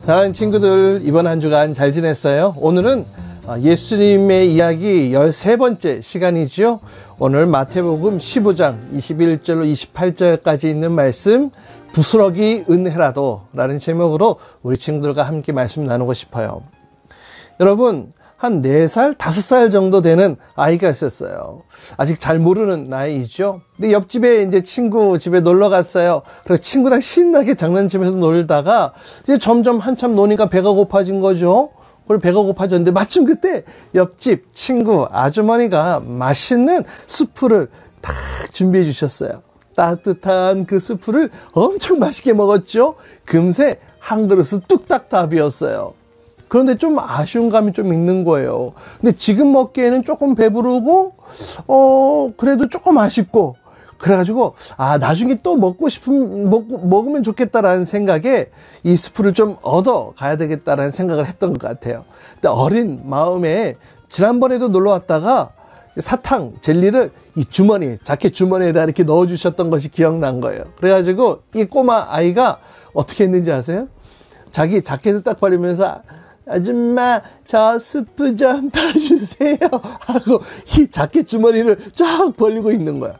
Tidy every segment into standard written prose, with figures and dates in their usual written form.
사랑하는 친구들, 이번 한 주간 잘 지냈어요? 오늘은 예수님의 이야기 13번째 시간이지요. 오늘 마태복음 15장 21절로 28절까지 있는 말씀, 부스러기 은혜라도 라는 제목으로 우리 친구들과 함께 말씀 나누고 싶어요. 여러분, 한 4살, 5살 정도 되는 아이가 있었어요. 아직 잘 모르는 나이죠. 근데 옆집에 이제 친구 집에 놀러 갔어요. 그래서 친구랑 신나게 장난치면서 놀다가 이제 점점 한참 노니까 배가 고파진 거죠. 그리고 배가 고파졌는데 마침 그때 옆집 친구 아주머니가 맛있는 수프를 딱 준비해 주셨어요. 따뜻한 그 수프를 엄청 맛있게 먹었죠. 금세 한 그릇은 뚝딱 다 비웠어요. 그런데 좀 아쉬운 감이 좀 있는 거예요. 근데 지금 먹기에는 조금 배부르고, 그래도 조금 아쉽고, 그래가지고, 나중에 또 먹으면 좋겠다라는 생각에 이 스프를 좀 얻어 가야 되겠다라는 생각을 했던 것 같아요. 근데 어린 마음에 지난번에도 놀러 왔다가 사탕, 젤리를 이 주머니, 자켓 주머니에다 이렇게 넣어주셨던 것이 기억난 거예요. 그래가지고 이 꼬마 아이가 어떻게 했는지 아세요? 자기 자켓을 딱 버리면서 아줌마 저 스프 좀 타주세요 하고 이 자켓 주머니를 쫙 벌리고 있는 거야.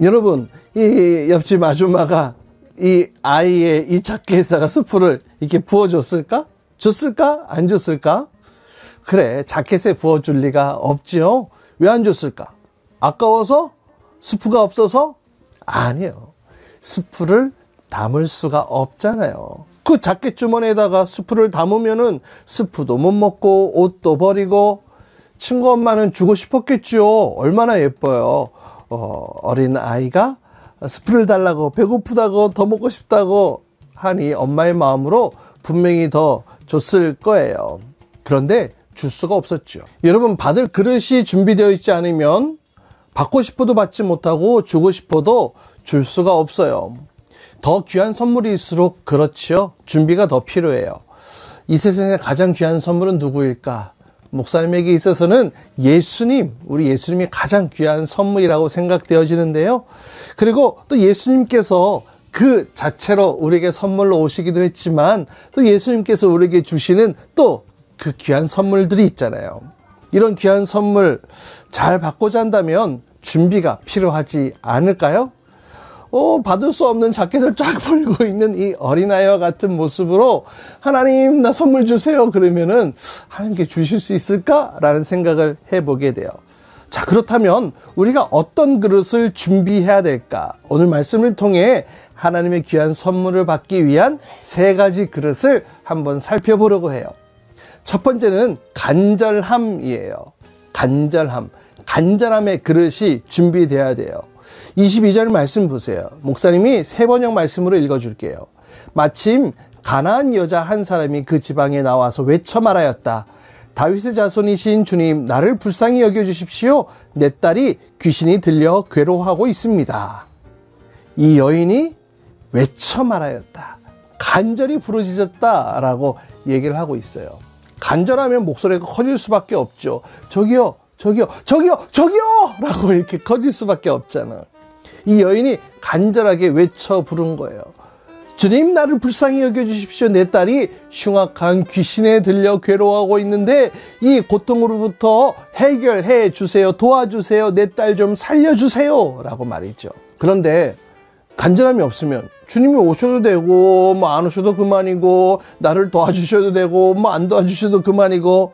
여러분, 이 옆집 아줌마가 이 아이의 이 자켓에다가 스프를 이렇게 부어줬을까? 줬을까? 안 줬을까? 그래, 자켓에 부어줄 리가 없지요. 왜 안 줬을까? 아까워서? 스프가 없어서? 아니에요. 스프를 담을 수가 없잖아요. 그 자켓 주머니에다가 스프를 담으면은 스프도 못 먹고 옷도 버리고 친구 엄마는 주고 싶었겠죠. 얼마나 예뻐요. 어린 아이가 스프를 달라고 배고프다고 더 먹고 싶다고 하니 엄마의 마음으로 분명히 더 줬을 거예요. 그런데 줄 수가 없었죠. 여러분, 받을 그릇이 준비되어 있지 않으면 받고 싶어도 받지 못하고 주고 싶어도 줄 수가 없어요. 더 귀한 선물일수록 그렇지요. 준비가 더 필요해요. 이 세상에 가장 귀한 선물은 누구일까? 목사님에게 있어서는 예수님, 우리 예수님이 가장 귀한 선물이라고 생각되어지는데요. 그리고 또 예수님께서 그 자체로 우리에게 선물로 오시기도 했지만 또 예수님께서 우리에게 주시는 또 그 귀한 선물들이 있잖아요. 이런 귀한 선물 잘 받고자 한다면 준비가 필요하지 않을까요? 받을 수 없는 자켓을 쫙 벌고 있는 이 어린아이와 같은 모습으로 하나님 나 선물 주세요 그러면은 하나님께 주실 수 있을까라는 생각을 해보게 돼요. 자, 그렇다면 우리가 어떤 그릇을 준비해야 될까? 오늘 말씀을 통해 하나님의 귀한 선물을 받기 위한 3가지 그릇을 한번 살펴보려고 해요. 첫 번째는 간절함이에요. 간절함의 그릇이 준비돼야 돼요. 22절 말씀 보세요. 목사님이 3번역 말씀으로 읽어줄게요. 마침 가나안 여자 한 사람이 그 지방에 나와서 외쳐 말하였다. 다윗의 자손이신 주님, 나를 불쌍히 여겨주십시오. 내 딸이 귀신이 들려 괴로워하고 있습니다. 이 여인이 외쳐 말하였다. 간절히 부르짖었다라고 얘기를 하고 있어요. 간절하면 목소리가 커질 수밖에 없죠. 저기요 라고 이렇게 커질 수밖에 없잖아. 이 여인이 간절하게 외쳐 부른 거예요. 주님, 나를 불쌍히 여겨주십시오. 내 딸이 흉악한 귀신에 들려 괴로워하고 있는데 이 고통으로부터 해결해 주세요. 도와주세요. 내 딸 좀 살려주세요 라고 말이죠. 그런데 간절함이 없으면 주님이 오셔도 되고 안 오셔도 그만이고 나를 도와주셔도 되고 안 도와주셔도 그만이고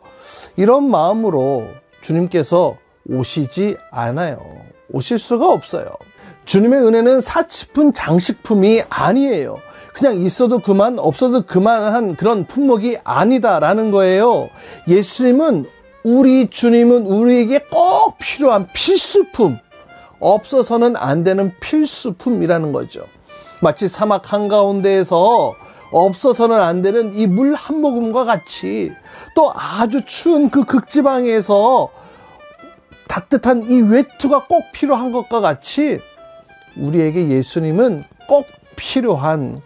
이런 마음으로 주님께서 오시지 않아요. 오실 수가 없어요. 주님의 은혜는 사치품 장식품이 아니에요. 그냥 있어도 그만 없어도 그만한 그런 품목이 아니다라는 거예요. 예수님은, 우리 주님은 우리에게 꼭 필요한 필수품, 없어서는 안 되는 필수품이라는 거죠. 마치 사막 한가운데에서 없어서는 안 되는 이 물 한 모금과 같이, 또 아주 추운 그 극지방에서 따뜻한 이 외투가 꼭 필요한 것과 같이 우리에게 예수님은 꼭 필요한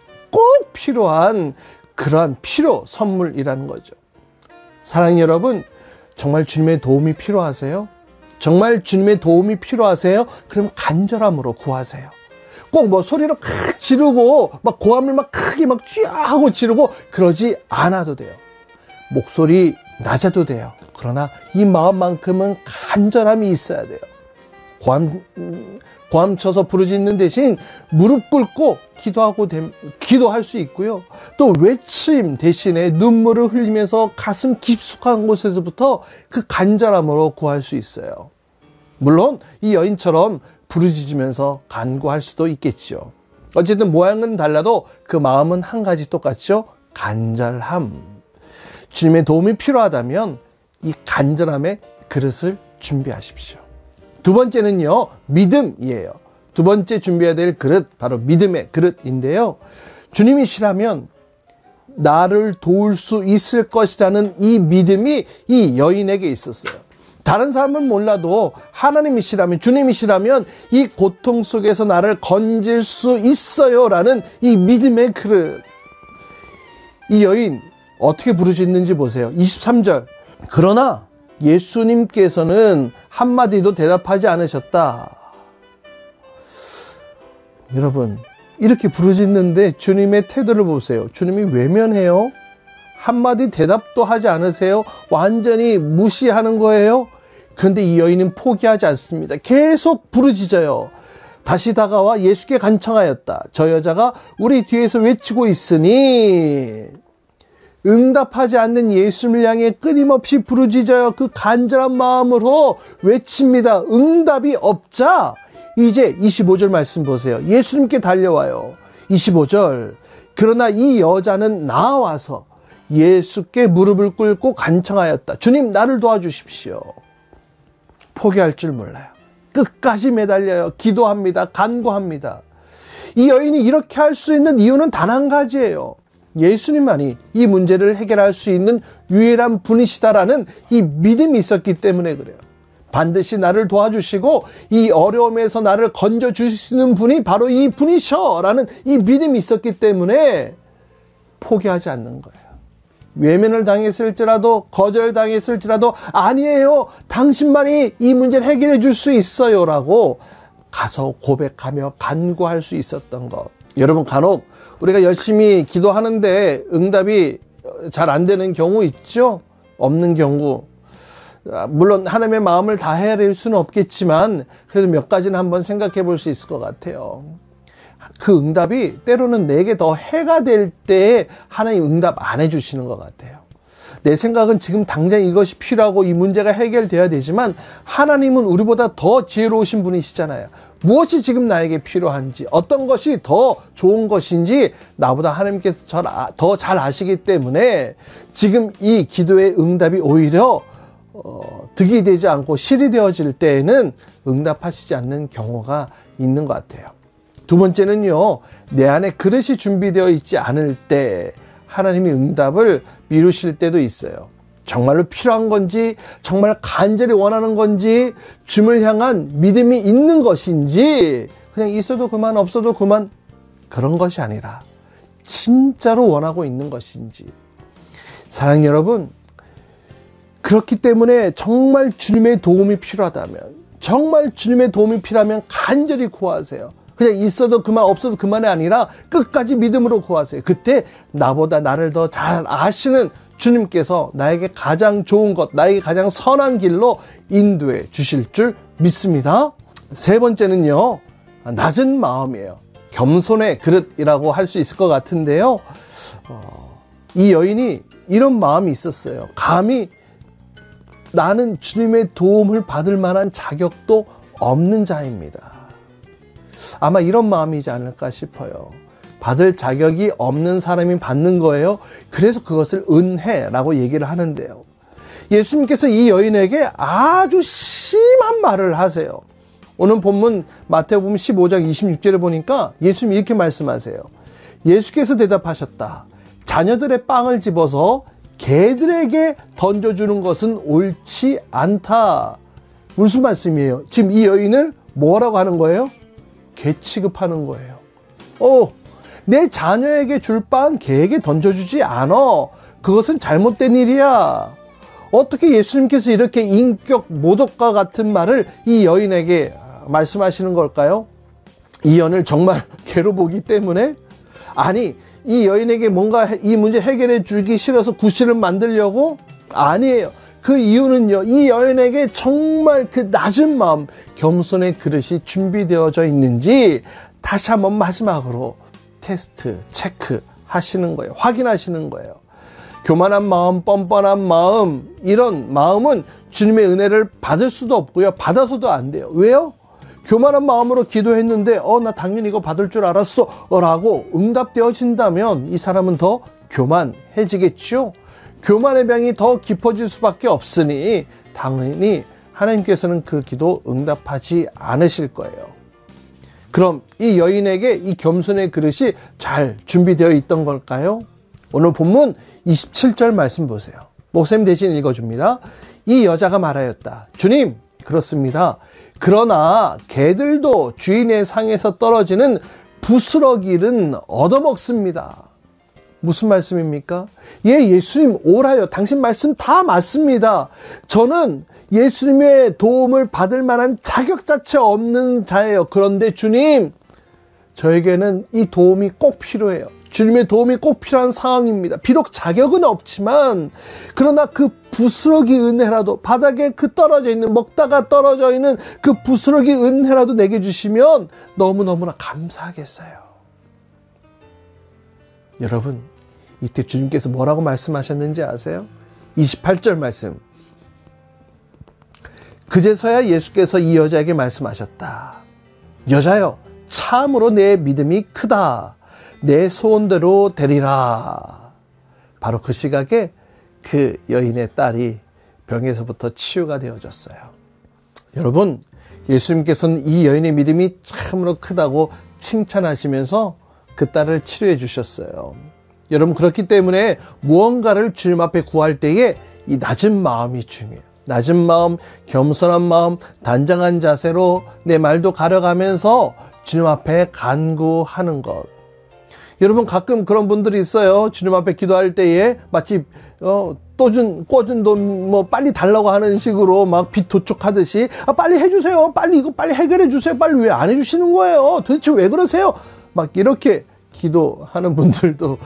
그러한 필요 선물이라는 거죠. 사랑하는 여러분, 정말 주님의 도움이 필요하세요? 정말 주님의 도움이 필요하세요? 그럼 간절함으로 구하세요. 꼭 뭐 소리로 크게 지르고 막 고함을 막 크게 막 쥐하고 지르고 그러지 않아도 돼요. 목소리 낮아도 돼요. 그러나 이 마음만큼은 간절함이 있어야 돼요. 고함 쳐서 부르짖는 대신 무릎 꿇고 기도할 수 있고요. 또 외침 대신에 눈물을 흘리면서 가슴 깊숙한 곳에서부터 그 간절함으로 구할 수 있어요. 물론 이 여인처럼 부르짖으면서 간구할 수도 있겠죠. 어쨌든 모양은 달라도 그 마음은 한 가지 똑같죠. 간절함. 주님의 도움이 필요하다면 이 간절함의 그릇을 준비하십시오. 두 번째는요, 믿음이에요. 두 번째 준비해야 될 그릇, 바로 믿음의 그릇인데요. 주님이시라면 나를 도울 수 있을 것이라는 이 믿음이 이 여인에게 있었어요. 다른 사람은 몰라도 하나님이시라면, 주님이시라면 이 고통 속에서 나를 건질 수 있어요 라는 이 믿음의 그릇. 이 여인 어떻게 부르짖는지 보세요. 23절. 그러나 예수님께서는 한마디도 대답하지 않으셨다. 여러분, 이렇게 부르짖는데 주님의 태도를 보세요. 주님이 외면해요? 한마디 대답도 하지 않으세요? 완전히 무시하는 거예요? 그런데 이 여인은 포기하지 않습니다. 계속 부르짖어요. 다시 다가와 예수께 간청하였다. 저 여자가 우리 뒤에서 외치고 있으니. 응답하지 않는 예수님을 향해 끊임없이 부르짖어요. 그 간절한 마음으로 외칩니다. 응답이 없자 이제 25절 말씀 보세요. 예수님께 달려와요. 25절. 그러나 이 여자는 나와서 예수께 무릎을 꿇고 간청하였다. 주님, 나를 도와주십시오. 포기할 줄 몰라요. 끝까지 매달려요. 기도합니다. 간구합니다. 이 여인이 이렇게 할 수 있는 이유는 단 한 가지예요. 예수님만이 이 문제를 해결할 수 있는 유일한 분이시다라는 이 믿음이 있었기 때문에 그래요. 반드시 나를 도와주시고 이 어려움에서 나를 건져주실 수 있는 분이 바로 이 분이셔 라는 이 믿음이 있었기 때문에 포기하지 않는 거예요. 외면을 당했을지라도 거절당했을지라도 아니에요. 당신만이 이 문제를 해결해 줄 수 있어요 라고 가서 고백하며 간구할 수 있었던 것. 여러분, 간혹 우리가 열심히 기도하는데 응답이 잘 안 되는 경우 있죠? 없는 경우. 물론 하나님의 마음을 다 헤아릴 수는 없겠지만 그래도 몇 가지는 한번 생각해 볼 수 있을 것 같아요. 그 응답이 때로는 내게 더 해가 될 때에 하나님 응답 안 해주시는 것 같아요. 내 생각은 지금 당장 이것이 필요하고 이 문제가 해결돼야 되지만 하나님은 우리보다 더 지혜로우신 분이시잖아요. 무엇이 지금 나에게 필요한지, 어떤 것이 더 좋은 것인지 나보다 하나님께서 더 잘 아시기 때문에 지금 이 기도의 응답이 오히려 득이 되지 않고 실이 되어질 때에는 응답하시지 않는 경우가 있는 것 같아요. 두 번째는요, 내 안에 그릇이 준비되어 있지 않을 때 하나님이 응답을 미루실 때도 있어요. 정말로 필요한 건지, 정말 간절히 원하는 건지, 주님을 향한 믿음이 있는 것인지, 그냥 있어도 그만 없어도 그만, 그런 것이 아니라 진짜로 원하고 있는 것인지. 사랑하는 여러분, 그렇기 때문에 정말 주님의 도움이 필요하다면, 정말 주님의 도움이 필요하면 간절히 구하세요. 그냥 있어도 그만 없어도 그만이 아니라 끝까지 믿음으로 구하세요. 그때 나보다 나를 더 잘 아시는 주님께서 나에게 가장 좋은 것, 나에게 가장 선한 길로 인도해 주실 줄 믿습니다. 세 번째는요, 낮은 마음이에요. 겸손의 그릇이라고 할 수 있을 것 같은데요. 이 여인이 이런 마음이 있었어요. 감히 나는 주님의 도움을 받을 만한 자격도 없는 자입니다. 아마 이런 마음이지 않을까 싶어요. 받을 자격이 없는 사람이 받는 거예요. 그래서 그것을 은혜라고 얘기를 하는데요. 예수님께서 이 여인에게 아주 심한 말을 하세요. 오늘 본문 마태복음 15장 26절에 보니까 예수님이 이렇게 말씀하세요. 예수께서 대답하셨다. 자녀들의 빵을 집어서 개들에게 던져주는 것은 옳지 않다. 무슨 말씀이에요? 지금 이 여인을 뭐라고 하는 거예요? 개 취급하는 거예요. 내 자녀에게 줄 빵 개에게 던져주지 않아. 그것은 잘못된 일이야. 어떻게 예수님께서 이렇게 인격 모독과 같은 말을 이 여인에게 말씀하시는 걸까요? 이 연을 정말 괴로 보기 때문에? 아니, 이 여인에게 뭔가 이 문제 해결해 주기 싫어서 구실을 만들려고? 아니에요. 그 이유는요, 이 여인에게 정말 그 낮은 마음, 겸손의 그릇이 준비되어져 있는지 다시 한번 마지막으로 테스트, 체크 하시는 거예요. 확인하시는 거예요. 교만한 마음, 뻔뻔한 마음, 이런 마음은 주님의 은혜를 받을 수도 없고요. 받아서도 안 돼요. 왜요? 교만한 마음으로 기도했는데 나 당연히 이거 받을 줄 알았어 라고 응답되어진다면 이 사람은 더 교만해지겠죠. 교만의 병이 더 깊어질 수밖에 없으니 당연히 하나님께서는 그 기도 응답하지 않으실 거예요. 그럼 이 여인에게 이 겸손의 그릇이 잘 준비되어 있던 걸까요? 오늘 본문 27절 말씀 보세요. 목사님 대신 읽어줍니다. 이 여자가 말하였다. 주님, 그렇습니다. 그러나 개들도 주인의 상에서 떨어지는 부스러기는 얻어먹습니다. 무슨 말씀입니까? 예수님 오라요. 당신 말씀 다 맞습니다. 저는 예수님의 도움을 받을 만한 자격 자체 없는 자예요. 그런데 주님, 저에게는 이 도움이 꼭 필요해요. 주님의 도움이 꼭 필요한 상황입니다. 비록 자격은 없지만 그러나 그 부스러기 은혜라도, 바닥에 그 떨어져 있는, 먹다가 떨어져 있는 그 부스러기 은혜라도 내게 주시면 너무너무나 감사하겠어요. 여러분, 이때 주님께서 뭐라고 말씀하셨는지 아세요? 28절 말씀. 그제서야 예수께서 이 여자에게 말씀하셨다. 여자여, 참으로 내 믿음이 크다. 내 소원대로 되리라. 바로 그 시각에 그 여인의 딸이 병에서부터 치유가 되어졌어요. 여러분, 예수님께서는 이 여인의 믿음이 참으로 크다고 칭찬하시면서 그 딸을 치료해 주셨어요. 여러분, 그렇기 때문에 무언가를 주님 앞에 구할 때에 이 낮은 마음이 중요해요. 낮은 마음, 겸손한 마음, 단장한 자세로 내 말도 가려가면서 주님 앞에 간구하는 것. 여러분, 가끔 그런 분들이 있어요. 주님 앞에 기도할 때에 마치 꿔준 돈 뭐 빨리 달라고 하는 식으로 막 빚 도촉하듯이 빨리 해주세요. 빨리 이거 빨리 해결해 주세요. 빨리 왜 안 해주시는 거예요? 도대체 왜 그러세요? 막 이렇게 기도하는 분들도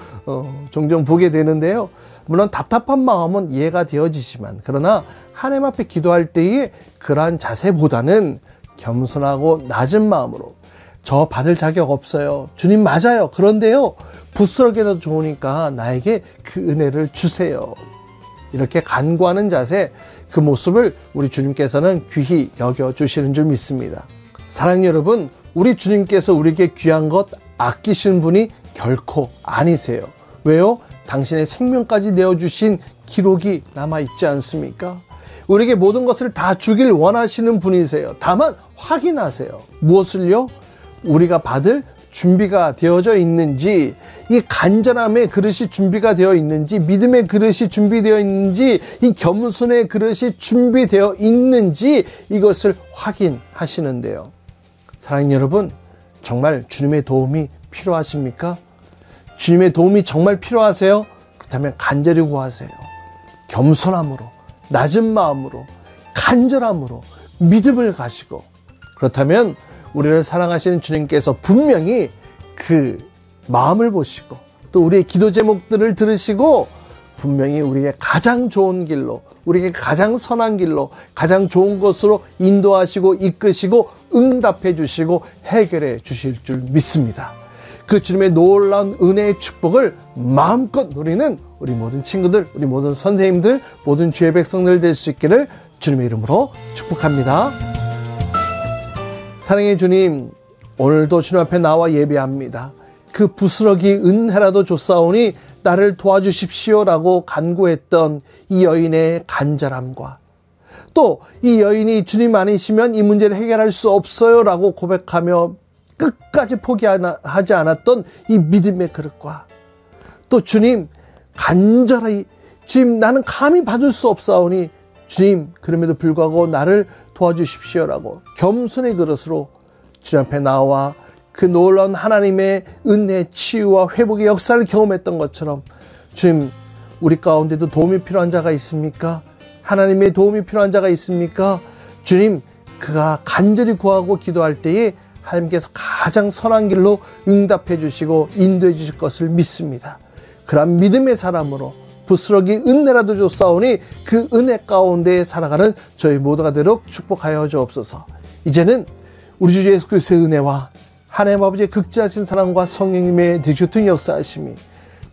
종종 보게 되는데요. 물론 답답한 마음은 이해가 되어지지만, 그러나 하나님 앞에 기도할 때에 그러한 자세보다는 겸손하고 낮은 마음으로, 저 받을 자격 없어요. 주님 맞아요. 그런데요, 부스러기라도 좋으니까 나에게 그 은혜를 주세요. 이렇게 간구하는 자세, 그 모습을 우리 주님께서는 귀히 여겨주시는 줄 믿습니다. 사랑하는 여러분, 우리 주님께서 우리에게 귀한 것 아끼시는 분이 결코 아니세요. 왜요? 당신의 생명까지 내어주신 기록이 남아있지 않습니까? 우리에게 모든 것을 다 주길 원하시는 분이세요. 다만 확인하세요. 무엇을요? 우리가 받을 준비가 되어져 있는지, 이 간절함의 그릇이 준비가 되어 있는지, 믿음의 그릇이 준비되어 있는지, 이 겸손의 그릇이 준비되어 있는지, 이것을 확인하시는데요. 사랑하는 여러분, 정말 주님의 도움이 필요하십니까? 주님의 도움이 정말 필요하세요? 그렇다면 간절히 구하세요. 겸손함으로, 낮은 마음으로, 간절함으로, 믿음을 가지고. 그렇다면 우리를 사랑하시는 주님께서 분명히 그 마음을 보시고 또 우리의 기도 제목들을 들으시고 분명히 우리에게 가장 좋은 길로, 우리에게 가장 선한 길로, 가장 좋은 것으로 인도하시고 이끄시고 응답해 주시고 해결해 주실 줄 믿습니다. 그 주님의 놀라운 은혜의 축복을 마음껏 누리는 우리 모든 친구들, 우리 모든 선생님들, 모든 주의 백성들 될 수 있기를 주님의 이름으로 축복합니다. 사랑의 주님, 오늘도 주님 앞에 나와 예배합니다. 그 부스러기 은혜라도 줬사오니 나를 도와주십시오라고 간구했던 이 여인의 간절함과, 또 이 여인이 주님 아니시면 이 문제를 해결할 수 없어요라고 고백하며 끝까지 포기하지 않았던 이 믿음의 그릇과, 또 주님 간절히, 주님 나는 감히 받을 수 없사오니 주님 그럼에도 불구하고 나를 도와주십시오라고 겸손의 그릇으로 주님 앞에 나와 그 놀라운 하나님의 은혜, 치유와 회복의 역사를 경험했던 것처럼, 주님 우리 가운데도 도움이 필요한 자가 있습니까? 하나님의 도움이 필요한 자가 있습니까? 주님, 그가 간절히 구하고 기도할 때에 하나님께서 가장 선한 길로 응답해 주시고 인도해 주실 것을 믿습니다. 그런 믿음의 사람으로 부스러기 은혜라도 줬사오니 그 은혜 가운데 살아가는 저희 모두가 되도록 축복하여 주옵소서. 이제는 우리 주 예수 그리스도의 은혜와 하나님 아버지의 극진하신 사랑과 성령님의 대주튼 역사하심이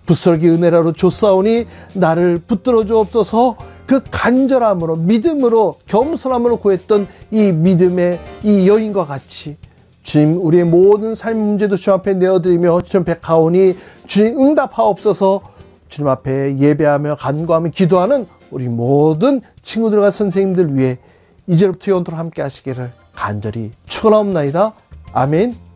부스러기 은혜라도 줬사오니 나를 붙들어 주옵소서. 그 간절함으로 믿음으로 겸손함으로 구했던 이 믿음의 이 여인과 같이 주님 우리의 모든 삶의 문제도 주님 앞에 내어드리며 주님 앞에 가오니 주님 응답하옵소서. 주님 앞에 예배하며 간구하며 기도하는 우리 모든 친구들과 선생님들 위해 이제부터 영원토록 함께 하시기를 간절히 축원하옵나이다. 아멘.